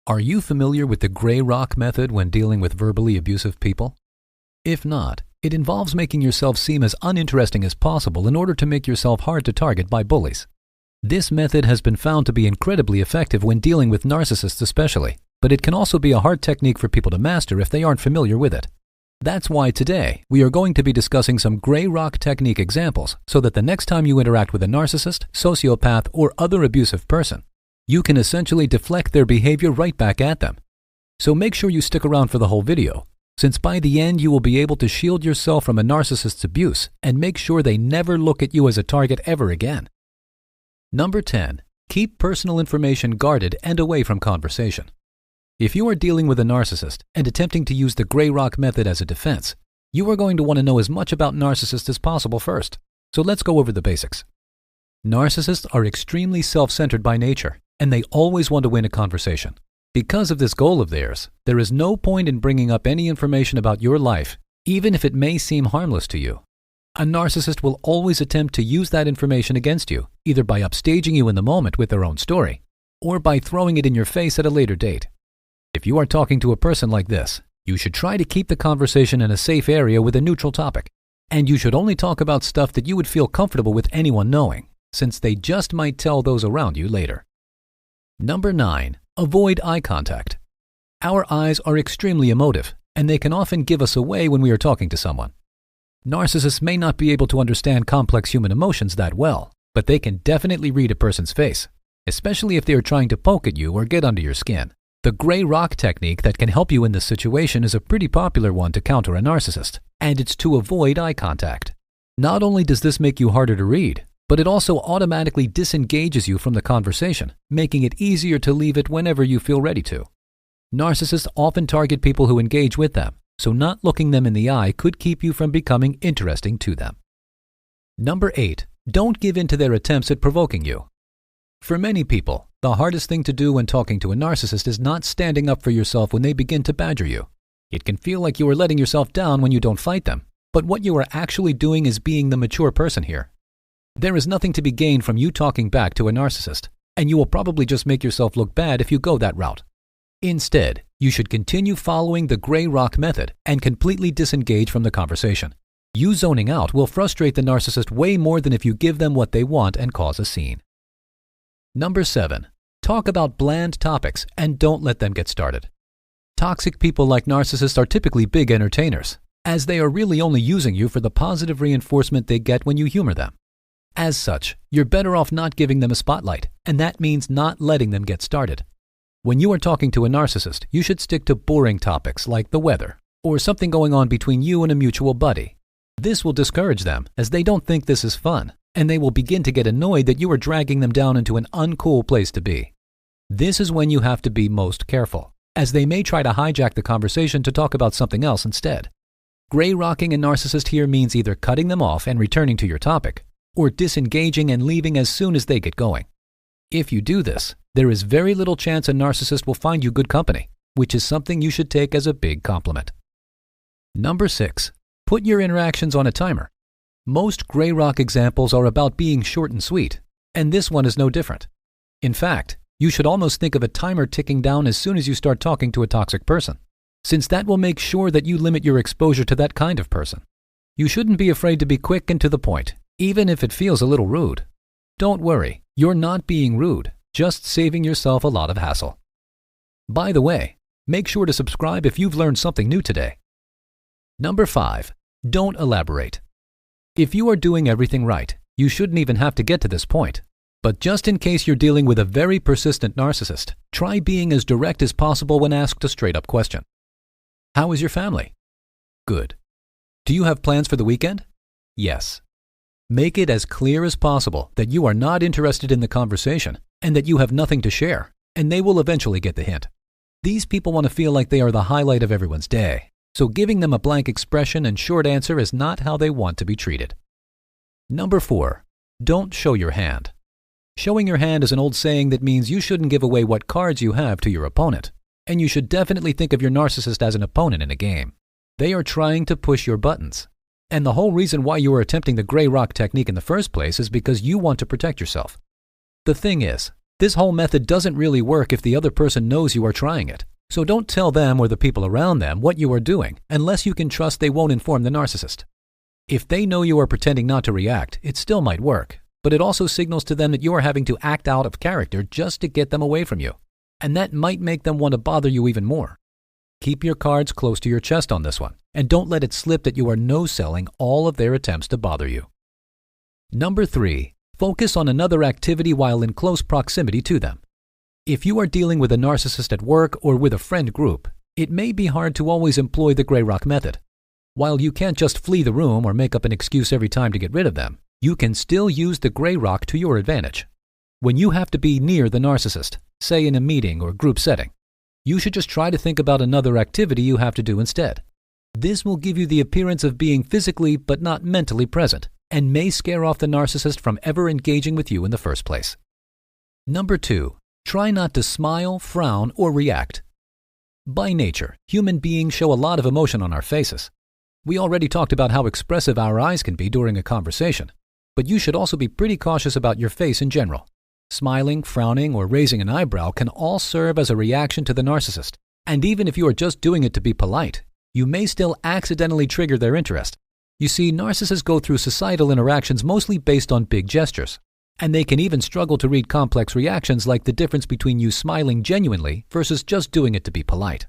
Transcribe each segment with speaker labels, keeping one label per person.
Speaker 1: Are you familiar with the gray rock method when dealing with verbally abusive people? If not, it involves making yourself seem as uninteresting as possible in order to make yourself hard to target by bullies. This method has been found to be incredibly effective when dealing with narcissists especially, but it can also be a hard technique for people to master if they aren't familiar with it. That's why today we are going to be discussing some gray rock technique examples so that the next time you interact with a narcissist, sociopath, or other abusive person, you can essentially deflect their behavior right back at them. So make sure you stick around for the whole video, since by the end you will be able to shield yourself from a narcissist's abuse and make sure they never look at you as a target ever again. Number 10. Keep personal information guarded and away from conversation. If you are dealing with a narcissist and attempting to use the gray rock method as a defense, you are going to want to know as much about narcissists as possible first. So let's go over the basics. Narcissists are extremely self-centered by nature, and they always want to win a conversation. Because of this goal of theirs, there is no point in bringing up any information about your life, even if it may seem harmless to you. A narcissist will always attempt to use that information against you, either by upstaging you in the moment with their own story, or by throwing it in your face at a later date. If you are talking to a person like this, you should try to keep the conversation in a safe area with a neutral topic, and you should only talk about stuff that you would feel comfortable with anyone knowing, since they just might tell those around you later. Number 9. Avoid eye contact. Our eyes are extremely emotive, and they can often give us away when we are talking to someone. Narcissists may not be able to understand complex human emotions that well, but they can definitely read a person's face, especially if they are trying to poke at you or get under your skin. The gray rock technique that can help you in this situation is a pretty popular one to counter a narcissist, and it's to avoid eye contact. Not only does this make you harder to read, but it also automatically disengages you from the conversation, making it easier to leave it whenever you feel ready to. Narcissists often target people who engage with them, so not looking them in the eye could keep you from becoming interesting to them. Number 8. Don't give in to their attempts at provoking you. For many people, the hardest thing to do when talking to a narcissist is not standing up for yourself when they begin to badger you. It can feel like you are letting yourself down when you don't fight them, but what you are actually doing is being the mature person here. There is nothing to be gained from you talking back to a narcissist, and you will probably just make yourself look bad if you go that route. Instead, you should continue following the gray rock method and completely disengage from the conversation. You zoning out will frustrate the narcissist way more than if you give them what they want and cause a scene. Number 7. Talk about bland topics and don't let them get started. Toxic people like narcissists are typically big entertainers, as they are really only using you for the positive reinforcement they get when you humor them. As such, you're better off not giving them a spotlight, and that means not letting them get started. When you are talking to a narcissist, you should stick to boring topics like the weather, or something going on between you and a mutual buddy. This will discourage them, as they don't think this is fun, and they will begin to get annoyed that you are dragging them down into an uncool place to be. This is when you have to be most careful, as they may try to hijack the conversation to talk about something else instead. Gray rocking a narcissist here means either cutting them off and returning to your topic, or disengaging and leaving as soon as they get going. If you do this, there is very little chance a narcissist will find you good company, which is something you should take as a big compliment. Number 6. Put your interactions on a timer. Most gray rock examples are about being short and sweet, and this one is no different. In fact, you should almost think of a timer ticking down as soon as you start talking to a toxic person, since that will make sure that you limit your exposure to that kind of person. You shouldn't be afraid to be quick and to the point, even if it feels a little rude. Don't worry, you're not being rude, just saving yourself a lot of hassle. By the way, make sure to subscribe if you've learned something new today. Number 5. Don't elaborate. If you are doing everything right, you shouldn't even have to get to this point. But just in case you're dealing with a very persistent narcissist, try being as direct as possible when asked a straight-up question. How is your family? Good. Do you have plans for the weekend? Yes. Make it as clear as possible that you are not interested in the conversation and that you have nothing to share, and they will eventually get the hint. These people want to feel like they are the highlight of everyone's day, so giving them a blank expression and short answer is not how they want to be treated. Number 4. Don't show your hand. Showing your hand is an old saying that means you shouldn't give away what cards you have to your opponent, and you should definitely think of your narcissist as an opponent in a game. They are trying to push your buttons. And the whole reason why you are attempting the gray rock technique in the first place is because you want to protect yourself. The thing is, This whole method doesn't really work if the other person knows you are trying it. So don't tell them or the people around them what you are doing unless you can trust they won't inform the narcissist. If they know you are pretending not to react, it still might work, but it also signals to them that you are having to act out of character just to get them away from you. And that might make them want to bother you even more. Keep your cards close to your chest on this one, and don't let it slip that you are no-selling all of their attempts to bother you. Number 3. Focus on another activity while in close proximity to them. If you are dealing with a narcissist at work or with a friend group, it may be hard to always employ the gray rock method. While you can't just flee the room or make up an excuse every time to get rid of them, you can still use the gray rock to your advantage. When you have to be near the narcissist, say in a meeting or group setting, you should just try to think about another activity you have to do instead. This will give you the appearance of being physically but not mentally present, and may scare off the narcissist from ever engaging with you in the first place. Number 2. Try not to smile, frown, or react. By nature, human beings show a lot of emotion on our faces. We already talked about how expressive our eyes can be during a conversation, but you should also be pretty cautious about your face in general. Smiling, frowning, or raising an eyebrow can all serve as a reaction to the narcissist, and even if you are just doing it to be polite, you may still accidentally trigger their interest. You see, narcissists go through societal interactions mostly based on big gestures, and they can even struggle to read complex reactions like the difference between you smiling genuinely versus just doing it to be polite.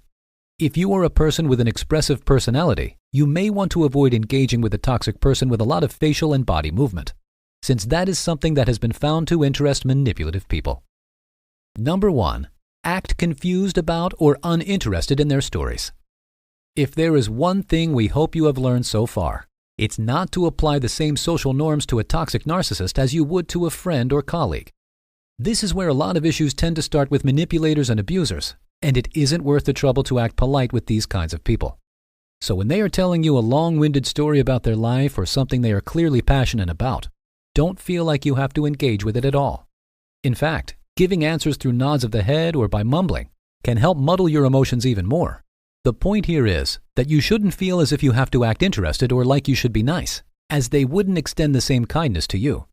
Speaker 1: If you are a person with an expressive personality, you may want to avoid engaging with a toxic person with a lot of facial and body movement, since that is something that has been found to interest manipulative people. Number 1. Act confused about or uninterested in their stories. If there is one thing we hope you have learned so far, it's not to apply the same social norms to a toxic narcissist as you would to a friend or colleague. This is where a lot of issues tend to start with manipulators and abusers, and it isn't worth the trouble to act polite with these kinds of people. So when they are telling you a long-winded story about their life or something they are clearly passionate about, don't feel like you have to engage with it at all. In fact, giving answers through nods of the head or by mumbling can help muddle your emotions even more. The point here is that you shouldn't feel as if you have to act interested or like you should be nice, as they wouldn't extend the same kindness to you.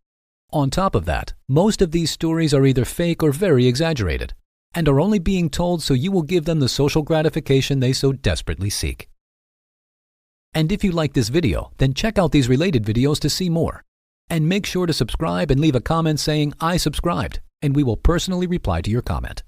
Speaker 1: On top of that, most of these stories are either fake or very exaggerated, and are only being told so you will give them the social gratification they so desperately seek. And if you like this video, then check out these related videos to see more. And make sure to subscribe and leave a comment saying, "I subscribed," and we will personally reply to your comment.